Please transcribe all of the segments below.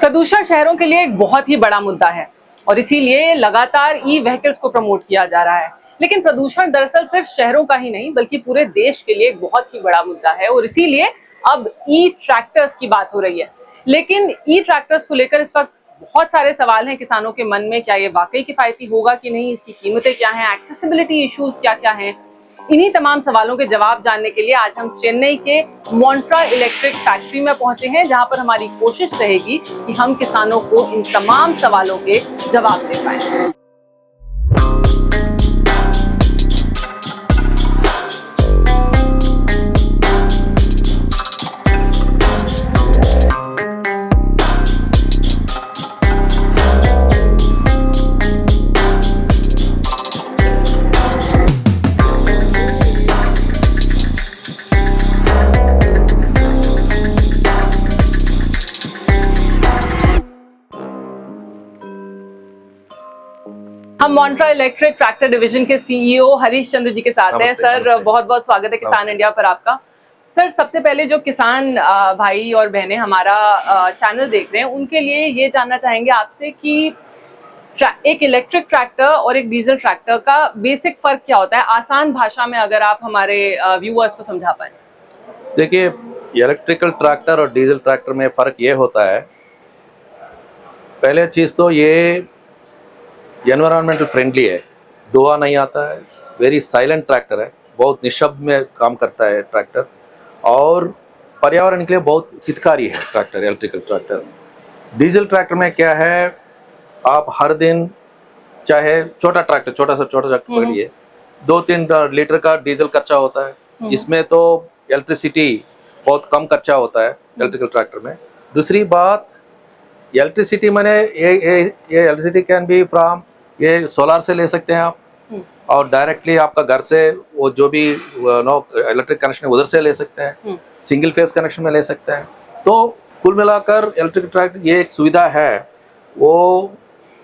प्रदूषण शहरों के लिए एक बहुत ही बड़ा मुद्दा है और इसीलिए लगातार ई व्हीकल्स को प्रमोट किया जा रहा है। लेकिन प्रदूषण दरअसल सिर्फ शहरों का ही नहीं बल्कि पूरे देश के लिए एक बहुत ही बड़ा मुद्दा है और इसीलिए अब ई ट्रैक्टर्स की बात हो रही है। लेकिन ई ट्रैक्टर्स को लेकर इस वक्त बहुत सारे सवाल हैं किसानों के मन में। क्या ये वाकई किफायती होगा कि नहीं, इसकी कीमतें क्या हैं, एक्सेसिबिलिटी इश्यूज क्या क्या हैं। इन्हीं तमाम सवालों के जवाब जानने के लिए आज हम चेन्नई के मोन्ट्रा इलेक्ट्रिक फैक्ट्री में पहुंचे हैं, जहां पर हमारी कोशिश रहेगी कि हम किसानों को इन तमाम सवालों के जवाब दे पाएं। हम मोन्ट्रा इलेक्ट्रिक ट्रैक्टर डिवीजन के सीईओ हरीश चंद्र जी के साथ हैं। सर, बहुत बहुत स्वागत है किसान इंडिया पर आपका। सर, सबसे पहले जो किसान भाई और बहनें हमारा चैनल देख रहे हैं उनके लिए ये जानना चाहेंगे आपसे कि एक इलेक्ट्रिक ट्रैक्टर और एक डीजल ट्रैक्टर का बेसिक फर्क क्या होता है, आसान भाषा में अगर आप हमारे व्यूअर्स को समझा पाए। देखिए, इलेक्ट्रिकल ट्रैक्टर और डीजल ट्रैक्टर में फ़र्क ये होता है, पहले चीज़ तो ये एनवायरमेंटल फ्रेंडली है, धुआं नहीं आता है, वेरी साइलेंट ट्रैक्टर है, बहुत निशब्द में काम करता है ट्रैक्टर और पर्यावरण के लिए बहुत हितकारी है tractor, electrical tractor. Diesel tractor में क्या है, आप हर दिन चाहे छोटा ट्रैक्टर पकड़िए, 2-3 लीटर का डीजल खर्चा होता है, इसमें तो इलेक्ट्रिसिटी बहुत कम खर्चा होता है इलेक्ट्रिकल ट्रैक्टर में। दूसरी बात, इलेक्ट्रिसिटी मैंने ये इलेक्ट्रिसिटी कैन बी फ्रॉम, ये सोलार से ले सकते हैं आप और डायरेक्टली आपका घर से वो जो भी इलेक्ट्रिक कनेक्शन है उधर से ले सकते हैं, सिंगल फेस कनेक्शन में ले सकते हैं। तो कुल मिलाकर इलेक्ट्रिक ट्रैक्टर ये एक सुविधा है, वो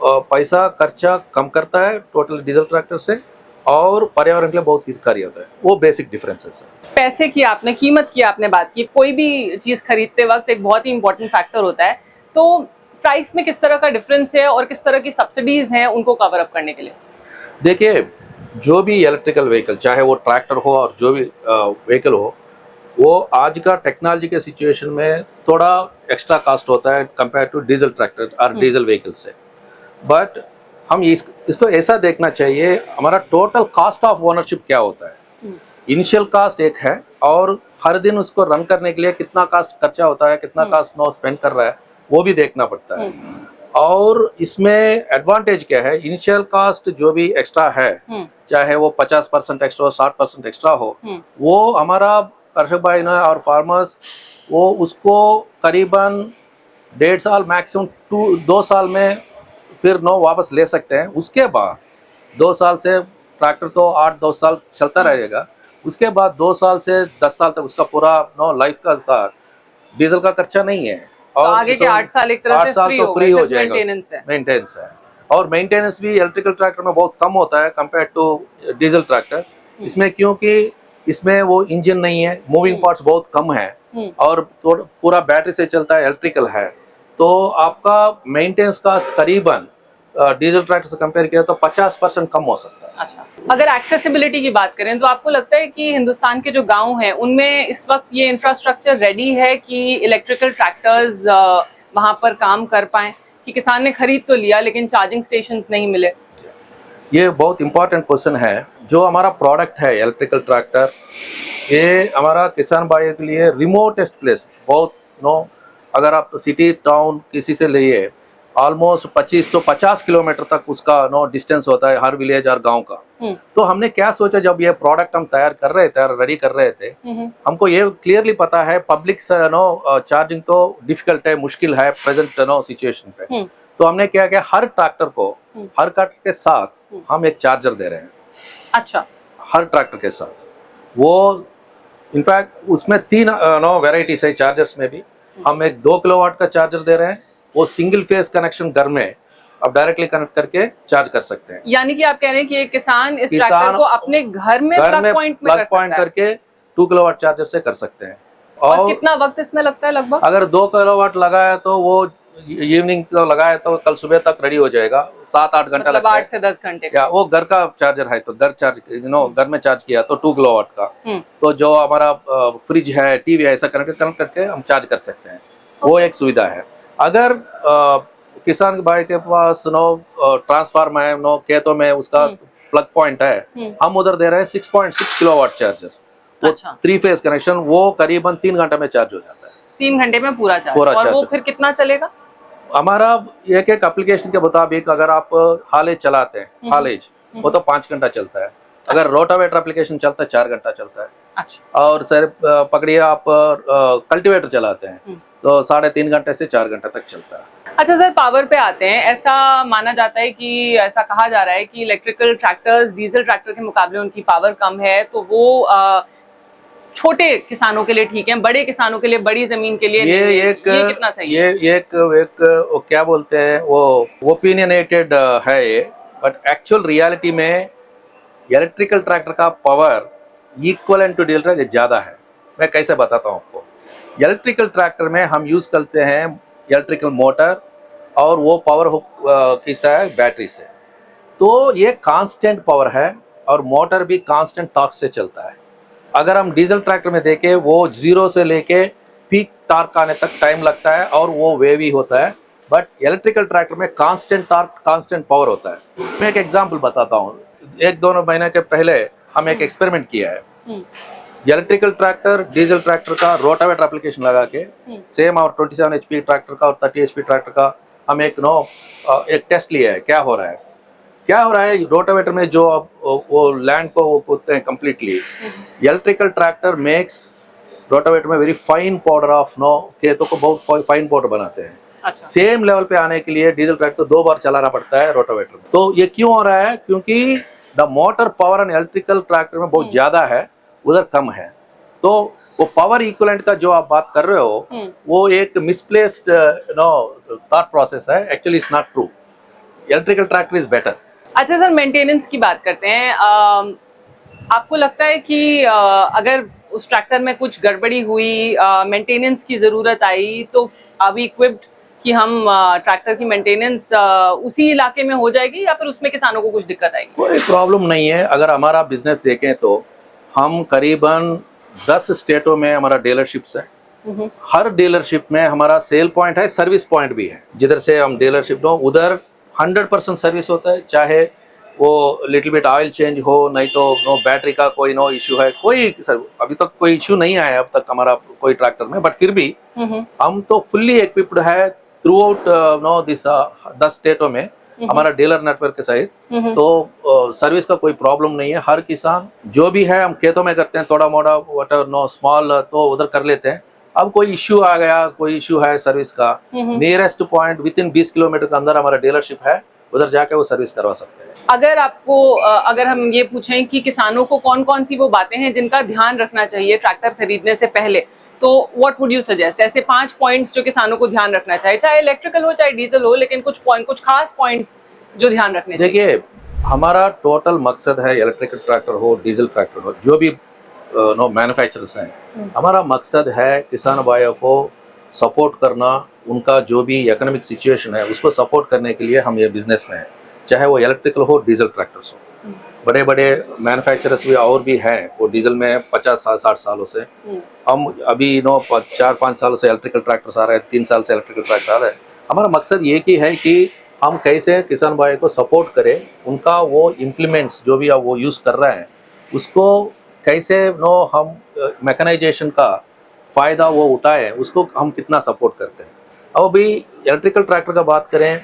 पैसा खर्चा कम करता है टोटल डीजल ट्रैक्टर से और पर्यावरण के लिए बहुत हितकारी होता है। वो बेसिक डिफरेंसेस है। पैसे की आपने, कीमत की आपने बात की, कोई भी चीज खरीदते वक्त एक बहुत ही इंपॉर्टेंट फैक्टर होता है, तो प्राइस में किस तरह का डिफरेंस है और किस तरह की सब्सिडीज हैं उनको कवर अप करने के लिए। देखिए, जो भी इलेक्ट्रिकल व्हीकल, चाहे वो ट्रैक्टर हो और जो भी व्हीकल हो, वो आज का टेक्नोलॉजी के सिचुएशन में थोड़ा एक्स्ट्रा कॉस्ट होता है कंपेयर टू डीजल ट्रैक्टर और डीजल व्हीकल से। बट हम इसको ऐसा देखना चाहिए, हमारा टोटल कॉस्ट ऑफ ओनरशिप क्या होता है। इनिशियल कॉस्ट एक है और हर दिन उसको रन करने के लिए कितना कॉस्ट खर्चा होता है, कितना कॉस्ट नो स्पेंड कर रहा है, वो भी देखना पड़ता है। और इसमें एडवांटेज क्या है, इनिशियल कॉस्ट जो भी एक्स्ट्रा है, चाहे वो 50% एक्स्ट्रा हो, 60% एक्स्ट्रा हो, वो हमारा कृषक भाई और फार्मर्स वो उसको करीबन 1.5 साल मैक्सिमम 2 साल में फिर वापस ले सकते हैं। उसके बाद 2 साल से ट्रैक्टर तो 8-10 साल चलता रहेगा, उसके बाद 2 साल से 10 साल तक उसका पूरा लाइफ का साथ डीजल का खर्चा नहीं है और तो आगे के 8 साल एक तरह से फ्री हो जाएगा। मेंटेनेंस है और मेंटेनेंस भी इलेक्ट्रिकल ट्रैक्टर में बहुत कम होता है कंपेयर टू डीजल ट्रैक्टर। इसमें क्योंकि इसमें वो इंजन नहीं है, मूविंग पार्ट्स बहुत कम है और पूरा बैटरी से चलता है, इलेक्ट्रिकल है, तो आपका मेंटेनेंस का करीबन डीजल ट्रैक्टर से कंपेयर किया तो 50% कम हो सकता है। अच्छा, अगर एक्सेसिबिलिटी की बात करें तो आपको लगता है कि हिंदुस्तान के जो गांव हैं उनमें इस वक्त ये इंफ्रास्ट्रक्चर रेडी है कि इलेक्ट्रिकल ट्रैक्टर्स वहां पर काम कर पाएं, कि किसान ने खरीद तो लिया लेकिन चार्जिंग स्टेशंस नहीं मिले। ये बहुत इंपॉर्टेंट क्वेश्चन है। जो हमारा प्रोडक्ट है इलेक्ट्रिकल ट्रैक्टर, ये हमारा किसान भाई के लिए रिमोटेस्ट प्लेस, बहुत अगर आप सिटी टाउन किसी से लिए ऑलमोस्ट 25-50 किलोमीटर तक उसका डिस्टेंस होता है हर विलेज और गांव का। तो हमने क्या सोचा, जब ये प्रोडक्ट हम तैयार कर रहे थे, रेडी कर रहे थे, हमको ये क्लियरली पता है पब्लिक से चार्जिंग तो डिफिकल्ट है, मुश्किल है प्रेजेंट सिचुएशन पे। तो हमने क्या किया, हर ट्रैक्टर को हर ट्रैक्टर के साथ हम एक चार्जर दे रहे हैं। अच्छा, हर ट्रैक्टर के साथ वो इनफैक्ट उसमें 3 वेराइटीज है चार्जर्स में भी। हम एक 2 किलोवाट का चार्जर दे रहे हैं, वो सिंगल फेस कनेक्शन घर में आप डायरेक्टली कनेक्ट करके चार्ज कर सकते हैं। यानी कि आप कह रहे हैं कि एक किसान इस ट्रैक्टर को अपने घर में प्लग पॉइंट करके 2 किलोवाट चार्जर से कर सकते हैं। और कितना वक्त इसमें लगता है लगभग? अगर 2 किलोवाट लगाया तो वो इवनिंग को लगाए तो कल सुबह तक रेडी हो जाएगा, 7-8 घंटा मतलब लगता है। 8 से 10 घंटे का। या वो घर का चार्जर है तो घर चार्ज घर में चार्ज किया तो 2 किलोवाट का, तो जो हमारा फ्रिज है, टीवी है, ऐसा कनेक्ट करके हम चार्ज कर सकते हैं। वो एक सुविधा है। अगर किसान भाई के पास ट्रांसफार्मर है, खेतों में उसका प्लग पॉइंट है, हम उधर दे रहे हैं 6.6 किलोवाट चार्जर। वो अच्छा। 3 फेज कनेक्शन, वो करीबन 3 घंटे में चार्ज हो जाता है। 3 घंटे में पूरा चार्ज। पूरा और वो चार्ज। फिर कितना चलेगा? हमारा एक एक एप्लीकेशन के मुताबिक अगर आप हालेज चलाते हैं, हालेज वो तो 5 घंटा चलता है। अगर रोटावेटर एप्लीकेशन चलता है 4 घंटा चलता है। अच्छा। और सर पकड़िए आप कल्टीवेटर चलाते हैं तो 3.5 घंटे से 4 घंटे तक चलता है। अच्छा सर, पावर पे आते हैं। ऐसा माना जाता है कि, ऐसा कहा जा रहा है कि इलेक्ट्रिकल ट्रैक्टर्स डीजल ट्रैक्टर के मुकाबले उनकी पावर कम है, तो वो छोटे किसानों के लिए ठीक है, बड़े किसानों के लिए, बड़ी जमीन के लिए नहीं है। ये कितना सही है? ये एक वो क्या बोलते हैं, वो ओपिनियनेटेड है ये, बट एक्चुअल रियलिटी में इलेक्ट्रिकल ट्रैक्टर का power equal to diesel tractor ज्यादा है। मैं कैसे बताता हूँ आपको। इलेक्ट्रिकल ट्रैक्टर में हम यूज करते हैं इलेक्ट्रिकल मोटर, और वो पावर खींचता है बैटरी से, तो ये कांस्टेंट पावर है, और मोटर भी कांस्टेंट टॉर्क से चलता है। अगर हम डीजल ट्रैक्टर में देखें, वो 0 से लेके पीक टॉर्क आने तक टाइम लगता है, और वो वेवी होता है। बट इलेक्ट्रिकल ट्रैक्टर में कांस्टेंट टॉर्क, कांस्टेंट पावर होता है। मैं एक एग्जांपल बताता हूँ। 1-2 महीने के पहले हम एक एक्सपेरिमेंट किया है। इलेक्ट्रिकल ट्रैक्टर, डीजल ट्रैक्टर का रोटावेटर एप्लीकेशन लगा के, सेम और 27 HP ट्रैक्टर का और 30 HP ट्रैक्टर का हम एक टेस्ट लिया है। क्या हो रहा है रोटावेटर में, जो वो लैंड को वो खोदते हैं completely. Electrical tractor makes rotavator में वेरी फाइन पाउडर ऑफ खेतों को बहुत फाइन पाउडर बनाते हैं। अच्छा। सेम लेवल पे आने के लिए डीजल ट्रैक्टर 2 बार चलाना पड़ता है रोटावेटर में। तो ये क्यों हो रहा है? क्योंकि the motor power and electrical tractor में बहुत ज्यादा है, उधर कम है। तो वो पावर इक्विवेलेंट का जो आप बात कर रहे हो, वो एक मिसप्लेस्ड थॉट प्रोसेस है। Actually it's not true. Electrical tractor is better. अच्छा सर, मेंटेनेंस की बात करते हैं। आपको लगता है कि अगर उस ट्रैक्टर में कुछ गड़बड़ी हुई, मेंटेनेंस की ज़रूरत आई, तो आर वी इक्विप्ड कि हम ट्रैक्टर की मेंटेनेंस उसी इलाके में हो जाएगी, या फिर उसमें किसानों को कुछ दिक्कत आएगी? कोई प्रॉब्लम नहीं है। अगर हमारा बिजनेस देखें तो हम करीबन 10 स्टेटों में हमारा डीलरशिप्स है। हर डीलरशिप में हमारा सेल पॉइंट है, सर्विस पॉइंट भी है। जिधर से हम डीलरशिप दो, उधर 100% सर्विस होता है। चाहे वो लिटिल बिट ऑयल चेंज हो, नहीं तो बैटरी का कोई इश्यू है, कोई अभी तक कोई इश्यू नहीं आया अब तक हमारा कोई ट्रैक्टर में। बट फिर भी हम तो फुल्ली इक्विप्ड है थ्रू आउट दिस 10 स्टेटों में हमारा डीलर नेटवर्क के सहित। तो सर्विस का कोई प्रॉब्लम नहीं है। हर किसान जो भी है, हम खेतों में करते हैं थोड़ा मोड़ा वॉटर स्मॉल, तो उधर कर लेते हैं। अब कोई इश्यू आ गया, कोई इश्यू है सर्विस का, nearest point with in 20 kilometre के अंदर हमारा डीलरशिप है, उधर जाके वो सर्विस करवा सकते हैं। अगर आपको अगर हम ये पूछें कि किसानों को कौन कौन सी वो बातें हैं जिनका ध्यान रखना चाहिए ट्रैक्टर खरीदने से पहले, तो व्हाट वुड यू सजेस्ट? ऐसे 5 पॉइंट्स जो किसानों को ध्यान रखना चाहिए, चाहे इलेक्ट्रिकल हो चाहे डीजल हो, लेकिन कुछ खास पॉइंट्स जो ध्यान रखने चाहिए। देखिए, हमारा टोटल मकसद है, इलेक्ट्रिकल ट्रैक्टर हो, डीजल ट्रैक्टर हो, जो भी मैन्युफैक्चरर्स हैं, हमारा मकसद है किसान भाइयों को सपोर्ट करना। उनका जो भी इकोनॉमिक सिचुएशन है उसको सपोर्ट करने के लिए हम ये बिजनेस में हैं। चाहे वो इलेक्ट्रिकल हो, डीजल ट्रैक्टर्स हो। बड़े बड़े मैन्युफैक्चरर्स भी और भी हैं, वो डीजल में 50-60 सालों से। हम अभी 4-5 सालों से इलेक्ट्रिकल ट्रैक्टर्स आ रहे हैं, 3 साल से इलेक्ट्रिकल ट्रैक्टर आ रहे हैं। हमारा मकसद ये की है कि हम कैसे किसान भाई को सपोर्ट करें, उनका वो इम्प्लीमेंट्स जो भी वो यूज़ कर रहे हैं उसको कैसे हम मैकेनाइजेशन का फ़ायदा वो उठाएं, उसको हम कितना सपोर्ट करते हैं। अब अभी इलेक्ट्रिकल ट्रैक्टर का बात करें,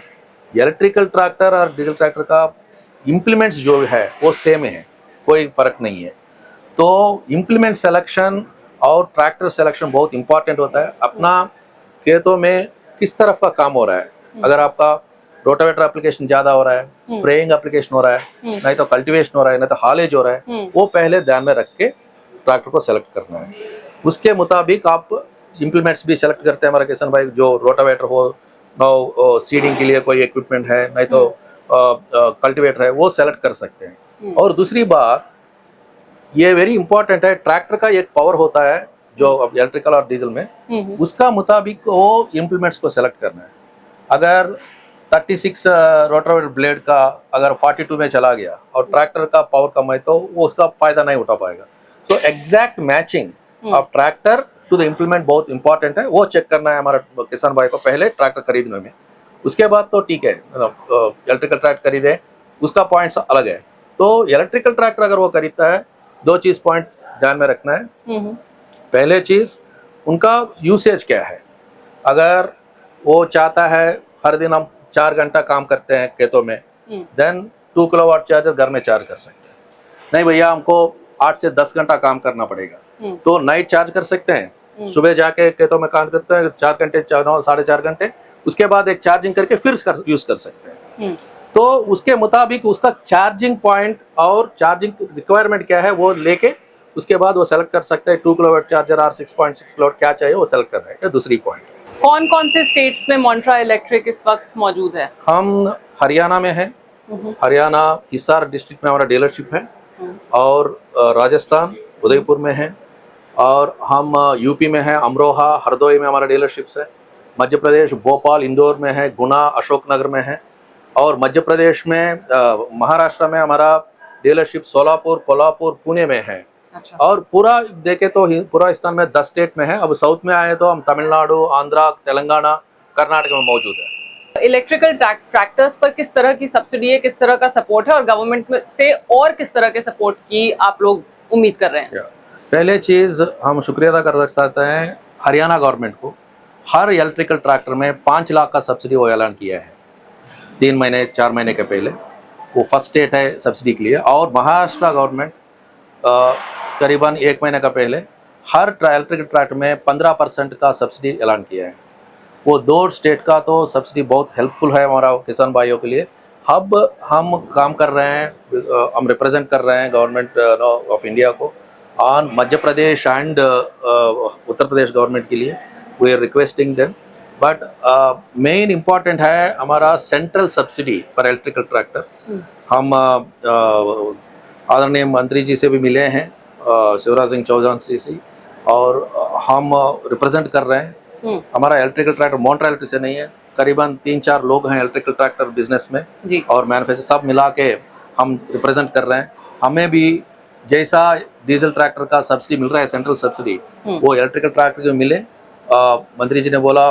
इलेक्ट्रिकल ट्रैक्टर और डीजल ट्रैक्टर का इम्प्लीमेंट्स जो है वो सेम है, कोई फ़र्क नहीं है। तो इम्प्लीमेंट सिलेक्शन और ट्रैक्टर सिलेक्शन बहुत इंपॉर्टेंट होता है। अपना खेतों में किस तरफ का काम हो रहा है, अगर आपका रोटावेटर एप्लीकेशन ज्यादा हो रहा है, स्प्रेइंग एप्लीकेशन हो रहा है, नहीं तो कल्टीवेशन हो रहा है, नहीं तो हालेज हो रहा है, वो पहले ध्यान में रख के ट्रैक्टर को सेलेक्ट करना है। उसके मुताबिक आप इम्प्लीमेंट्स भी सेलेक्ट करते हैं हमारे किसान भाई। जो रोटावेटर हो, सीडिंग के लिए कोई इक्विपमेंट है, नहीं तो कल्टीवेटर है, वो सेलेक्ट कर सकते हैं। और दूसरी बात ये वेरी इंपॉर्टेंट है, ट्रैक्टर का एक पावर होता है जो इलेक्ट्रिकल और डीजल में, उसका मुताबिक वो इम्प्लीमेंट्स को सेलेक्ट करना है। अगर 36 रोटावेटर ब्लेड का अगर 42 में चला गया और ट्रैक्टर का पावर कम है तो वो उसका फायदा नहीं उठा पाएगा। तो exact matching of tractor to the implement बहुत इंपॉर्टेंट है, वो चेक करना है हमारा किसान भाई को पहले ट्रैक्टर खरीदने में। उसके बाद तो ठीक है, इलेक्ट्रिकल ट्रैक्टर खरीदे उसका पॉइंट्स अलग है। तो इलेक्ट्रिकल ट्रैक्टर अगर वो खरीदता है, दो चीज पॉइंट ध्यान में रखना है। पहले चीज उनका यूसेज क्या है। अगर वो चाहता है हर दिन हम 4 घंटा काम करते हैं खेतों में, देन 2 किलोवाट चार्जर घर में चार्ज कर सकते हैं। नहीं भैया हमको 8 से 10 घंटा काम करना पड़ेगा, तो नाइट चार्ज कर सकते हैं। सुबह जाके खेतों में काम करते हैं 4 घंटे 4.5 घंटे, उसके बाद एक चार्जिंग करके फिर यूज कर सकते हैं। तो उसके मुताबिक उसका चार्जिंग पॉइंट और चार्जिंग रिक्वायरमेंट क्या है वो लेके उसके बाद वो सेलेक्ट कर सकते हैं 2 किलोवाट चार्जर और 6.6 किलोवाट क्या चाहिए वो सेलेक्ट कर रहे हैं। दूसरी पॉइंट, कौन कौन से स्टेट्स में मोन्ट्रा इलेक्ट्रिक इस वक्त मौजूद है? हम हरियाणा में है, हरियाणा हिसार डिस्ट्रिक्ट में हमारा डीलरशिप है, और राजस्थान उदयपुर में है, और हम यूपी में है, अमरोहा हरदोई में हमारा डीलरशिप्स है। मध्य प्रदेश भोपाल इंदौर में है, गुना अशोकनगर में है, और मध्य प्रदेश में महाराष्ट्र में हमारा डीलरशिप सोलापुर कोल्हापुर पुणे में है। अच्छा। और पूरा देखे तो पूरा हिंदुस्तान में 10 स्टेट में है। अब साउथ में आए तो हम तमिलनाडु, आंध्रा, तेलंगाना, कर्नाटक में मौजूद है। इलेक्ट्रिकल ट्रैक्टर्स पर किस तरह की सब्सिडी है, किस तरह का सपोर्ट है, और गवर्नमेंट में से और किस तरह के सपोर्ट की आप लोग उम्मीद कर रहे हैं? पहले चीज हम शुक्रिया अदा कर सकते हैं हरियाणा गवर्नमेंट को। हर इलेक्ट्रिकल ट्रैक्टर में 5 लाख का सब्सिडी वो ऐलान किया है 3 महीने 4 महीने के पहले। वो फर्स्ट स्टेट है सब्सिडी के लिए। और महाराष्ट्र गवर्नमेंट करीबन 1 महीने का पहले हर इलेक्ट्रिकल ट्रैक्टर में 15% का सब्सिडी ऐलान किया है। वो 2 स्टेट का तो सब्सिडी बहुत हेल्पफुल है हमारा किसान भाइयों के लिए। अब हम काम कर रहे हैं, हम रिप्रेजेंट कर रहे हैं गवर्नमेंट ऑफ इंडिया को on Madhya Pradesh and Uttar Pradesh government के लिए। We are requesting them, but main important है हमारा सेंट्रल सब्सिडी पर इलेक्ट्रिकल ट्रैक्टर। हम आदरणीय मंत्री जी से भी मिले हैं, शिवराज सिंह चौहान जी, और हम रिप्रेजेंट कर रहे हैं। हमारा इलेक्ट्रिकल ट्रैक्टर मोन्ट्रा इलेक्ट्रिक से नहीं है, करीबन 3-4 लोग हैं इलेक्ट्रिकल ट्रैक्टर बिजनेस में और मैन्युफैक्चर सब मिला के हम रिप्रेजेंट कर रहे हैं। हमें भी जैसा डीजल ट्रैक्टर का सब्सिडी मिल रहा है सेंट्रल सब्सिडी, वो इलेक्ट्रिकल ट्रैक्टर जो मिले। मंत्री जी ने बोला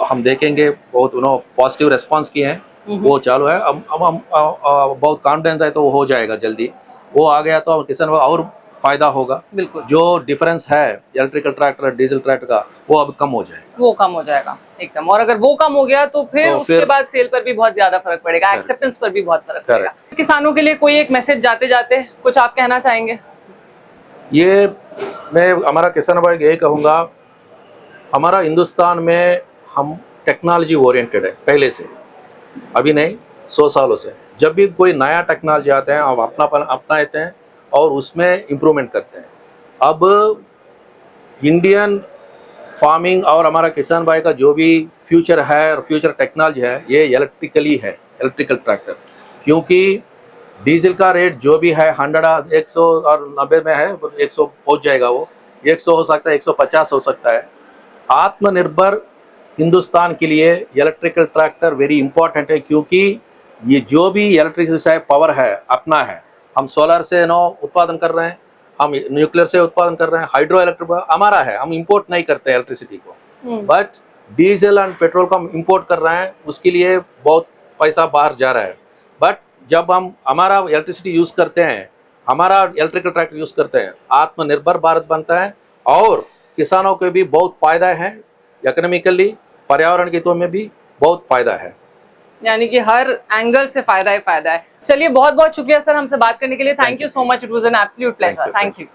हम देखेंगे, बहुत पॉजिटिव रेस्पॉन्स किए हैं, वो चालू है। अब हम बहुत कॉन्फिडेंस है तो वो हो जाएगा जल्दी। वो आ गया तो किसान और फायदा होगा। बिल्कुल, जो डिफरेंस है इलेक्ट्रिकल ट्रैक्टर डीजल ट्रैक्टर का वो अब कम हो जाएगा, वो कम हो जाएगा एकदम। और अगर वो कम हो गया तो फिर उसके बाद सेल पर भी बहुत ज्यादा फर्क पड़ेगा, एक्सेप्टेंस पर भी बहुत फर्क पड़ेगा। किसानों के लिए कोई एक मैसेज जाते जाते कुछ आप कहना चाहेंगे? ये मैं हमारा किसान भाई यही कहूँगा, हमारा हिंदुस्तान में हम टेक्नोलॉजी ओरिएंटेड है पहले से, अभी नहीं 100 सालों से। जब भी कोई नया टेक्नोलॉजी आता है हम अपनाते हैं और उसमें इम्प्रूवमेंट करते हैं। अब इंडियन फार्मिंग और हमारा किसान भाई का जो भी फ्यूचर है और फ्यूचर टेक्नोलॉजी है ये इलेक्ट्रिकली है, इलेक्ट्रिकल ट्रैक्टर। क्योंकि डीजल का रेट जो भी है 190 में है, 100 पहुंच जाएगा, वो 100 हो सकता है, 150 हो सकता है। आत्मनिर्भर हिंदुस्तान के लिए इलेक्ट्रिकल ट्रैक्टर वेरी इंपॉर्टेंट है, क्योंकि ये जो भी इलेक्ट्रिसिटी पावर है अपना है। हम सोलर से उत्पादन कर रहे हैं, हम न्यूक्लियर से उत्पादन कर रहे हैं, हाइड्रो इलेक्ट्रिक हमारा है, हम इंपोर्ट नहीं करते इलेक्ट्रिसिटी को। बट डीजल एंड पेट्रोल को हम इंपोर्ट कर रहे हैं, उसके लिए बहुत पैसा बाहर जा रहा है। बट जब हम हमारा इलेक्ट्रिसिटी यूज करते हैं, हमारा इलेक्ट्रिकल ट्रैक्टर यूज करते हैं, आत्मनिर्भर भारत बनता है और किसानों को भी बहुत फायदा है, इकोनॉमिकली पर्यावरण के हितों में भी बहुत फायदा है। यानी कि हर एंगल से फायदा ही फायदा है। चलिए, बहुत बहुत शुक्रिया सर हमसे बात करने के लिए। Thank you so much, it was an absolute pleasure. Thank you.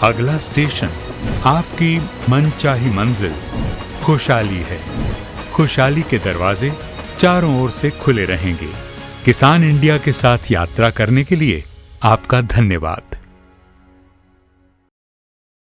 अगला स्टेशन आपकी मनचाही मंजिल खुशहाली है। खुशहाली के दरवाजे चारों ओर से खुले रहेंगे। किसान इंडिया के साथ यात्रा करने के लिए आपका धन्यवाद।